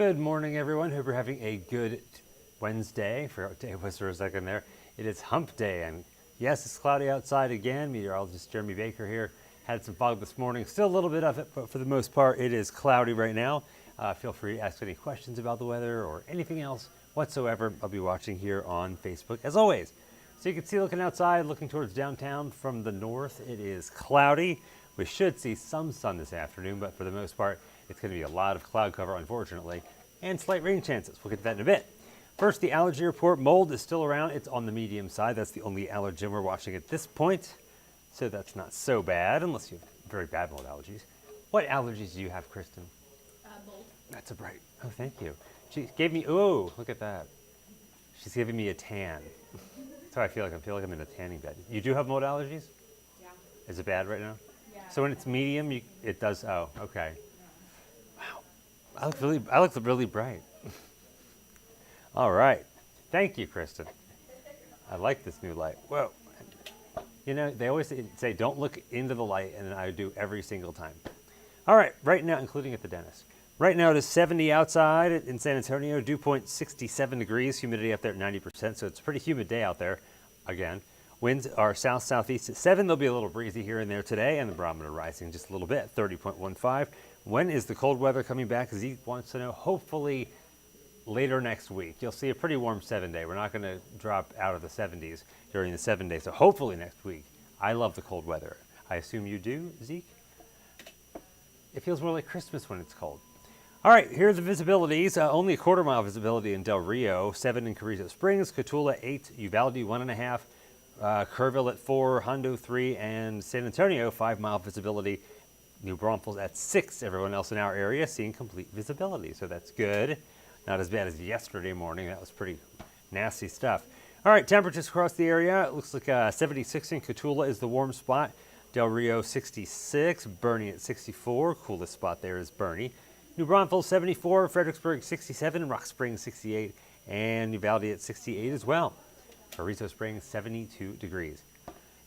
Good morning, everyone. Hope you're having a good Wednesday. For day was for a second there. It is hump day, and yes, it's cloudy outside again. Meteorologist Jeremy Baker here. Had some fog this morning, still a little bit of it, but for the most part, it is cloudy right now. Feel free to ask any questions about the weather or anything else whatsoever. I'll be watching here on Facebook, as always. So you can see looking outside, looking towards downtown from the north, it is cloudy. We should see some sun this afternoon, but for the most part, it's going to be a lot of cloud cover, unfortunately, and slight rain chances. We'll get to that in a bit. First, the allergy report. Mold is still around. It's on the medium side. That's the only allergen we're watching at this point. So that's not so bad, unless you have very bad mold allergies. What allergies do you have, Kristen? Mold. That's a bright. Oh, thank you. She gave me, oh, look at that. She's giving me a tan. That's how I feel like I'm in a tanning bed. You do have mold allergies? Yeah. Is it bad right now? Yeah. So when it's medium, it does, oh, okay. Wow, I look really bright. All right. Thank you, Kristen. I like this new light. Whoa. You know, they always say don't look into the light, and I do every single time. All right, right now, including at the dentist. Right now it is 70 outside in San Antonio, dew point 67 degrees, humidity up there at 90%, so it's a pretty humid day out there, again. Winds are south-southeast at 7. They'll be a little breezy here and there today, and the barometer rising just a little bit, 30.15. When is the cold weather coming back? Zeke wants to know, hopefully later next week. You'll see a pretty warm 7-day. We're not going to drop out of the 70s during the 7 days, so hopefully next week. I love the cold weather. I assume you do, Zeke? It feels more like Christmas when it's cold. All right, here are the visibilities. Only a quarter-mile visibility in Del Rio, 7 in Carrizo Springs, Cotulla 8, Uvalde 1.5, Kerrville at 4, Hondo 3, and San Antonio 5-mile visibility. New Braunfels at 6. Everyone else in our area seeing complete visibility, so that's good. Not as bad as yesterday morning. That was pretty nasty stuff. All right, temperatures across the area. It looks like 76 in Cotulla is the warm spot. Del Rio 66, Bernie at 64. Coolest spot there is Bernie. New Braunfels 74, Fredericksburg 67, Rock Springs 68, and Uvalde at 68 as well. Carrizo Springs 72 degrees.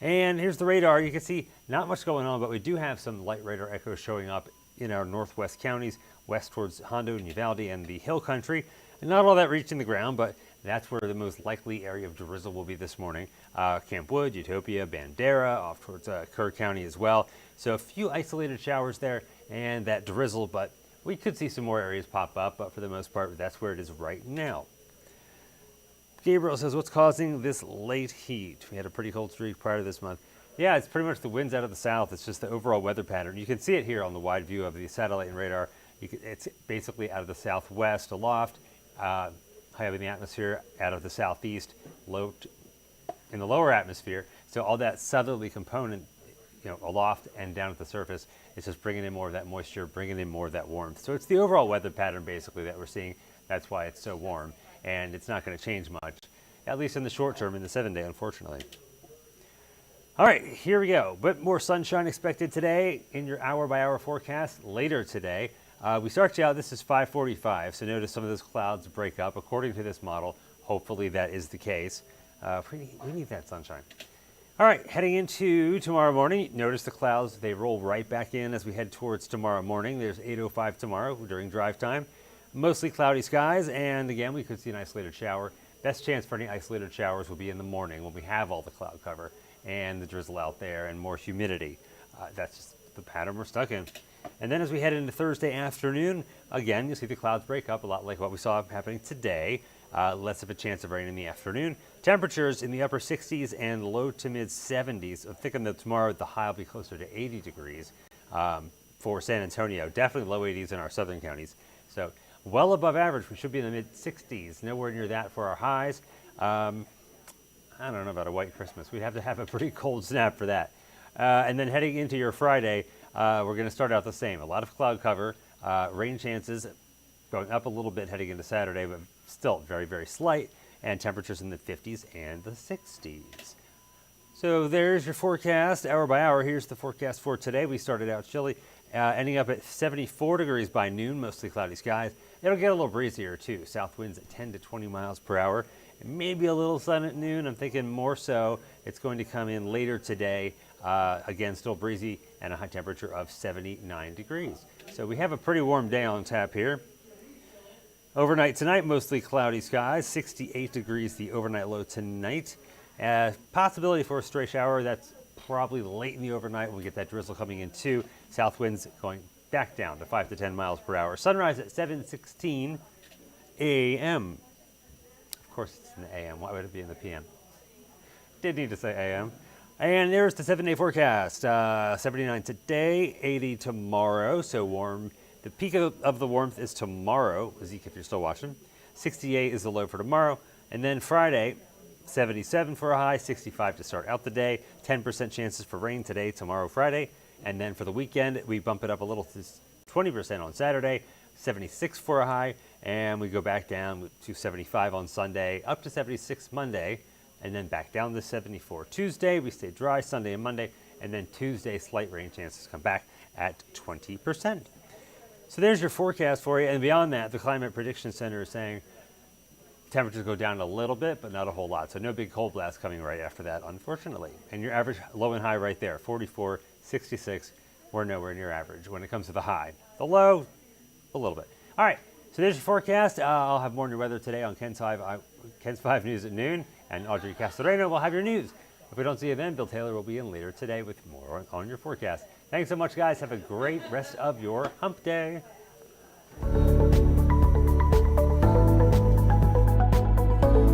And here's the radar. You can see not much going on, but we do have some light radar echoes showing up in our northwest counties, west towards Hondo and Uvalde and the hill country. And not all that reaching the ground, but that's where the most likely area of drizzle will be this morning. Camp Wood, Utopia, Bandera, off towards Kerr County as well. So a few isolated showers there and that drizzle, but we could see some more areas pop up, but for the most part, that's where it is right now. Gabriel says, what's causing this late heat? We had a pretty cold streak prior to this month. Yeah, it's pretty much the winds out of the south. It's just the overall weather pattern. You can see it here on the wide view of the satellite and radar. It's basically out of the southwest aloft, high up in the atmosphere, out of the southeast, low in the lower atmosphere. So all that southerly component, aloft and down at the surface, it's just bringing in more of that moisture, bringing in more of that warmth. So it's the overall weather pattern, basically, that we're seeing. That's why it's so warm. And it's not going to change much, at least in the short term, in the 7-day, unfortunately. All right, here we go. But more sunshine expected today in your hour-by-hour forecast later today. We start you out, this is 5:45, so notice some of those clouds break up. According to this model, hopefully that is the case. We need that sunshine. All right, heading into tomorrow morning, notice the clouds, they roll right back in as we head towards tomorrow morning. There's 8:05 tomorrow during drive time. Mostly cloudy skies, and again, we could see an isolated shower. Best chance for any isolated showers will be in the morning when we have all the cloud cover and the drizzle out there and more humidity. That's just the pattern we're stuck in. And then as we head into Thursday afternoon, again, you'll see the clouds break up a lot like what we saw happening today. Less of a chance of rain in the afternoon. Temperatures in the upper 60s and low to mid 70s. I'm thinking that tomorrow the high will be closer to 80 degrees for San Antonio. Definitely low 80s in our southern counties. So well above average. We should be in the mid 60s. Nowhere near that for our highs. I don't know about a white Christmas. We'd have to have a pretty cold snap for that. And then heading into your Friday, we're going to start out the same. A lot of cloud cover, rain chances going up a little bit heading into Saturday, but still very, very slight, and temperatures in the 50s and the 60s. So there's your forecast, hour by hour. Here's the forecast for today. We started out chilly, ending up at 74 degrees by noon, mostly cloudy skies. It'll get a little breezier too. South winds at 10 to 20 miles per hour. And maybe a little sun at noon. I'm thinking more so it's going to come in later today. Again, still breezy and a high temperature of 79 degrees. So we have a pretty warm day on tap here. Overnight tonight, mostly cloudy skies, 68 degrees the overnight low tonight. Possibility for a stray shower, that's probably late in the overnight when we get that drizzle coming in too. South winds going back down to 5 to 10 miles per hour. Sunrise at 7:16 a.m. Of course it's in the a.m. Why would it be in the p.m.? Did need to say a.m. And there's the 7-day forecast. 79 today, 80 tomorrow, so warm. The peak of the warmth is tomorrow, Zeke, if you're still watching. 68 is the low for tomorrow. And then Friday, 77 for a high, 65 to start out the day. 10% chances for rain today, tomorrow, Friday. And then for the weekend, we bump it up a little to 20% on Saturday, 76 for a high. And we go back down to 75 on Sunday, up to 76 Monday. And then back down to 74 Tuesday. We stay dry Sunday and Monday. And then Tuesday, slight rain chances come back at 20%. So there's your forecast for you. And beyond that, the Climate Prediction Center is saying temperatures go down a little bit, but not a whole lot. So no big cold blast coming right after that, unfortunately. And your average low and high right there, 44, 66. We're nowhere near average when it comes to the high. The low, a little bit. All right, so there's your forecast. I'll have more new weather today on Ken's 5 News at noon. And Audrey Castoreno will have your news. If we don't see you then, Bill Taylor will be in later today with more on your forecast. Thanks so much, guys. Have a great rest of your hump day.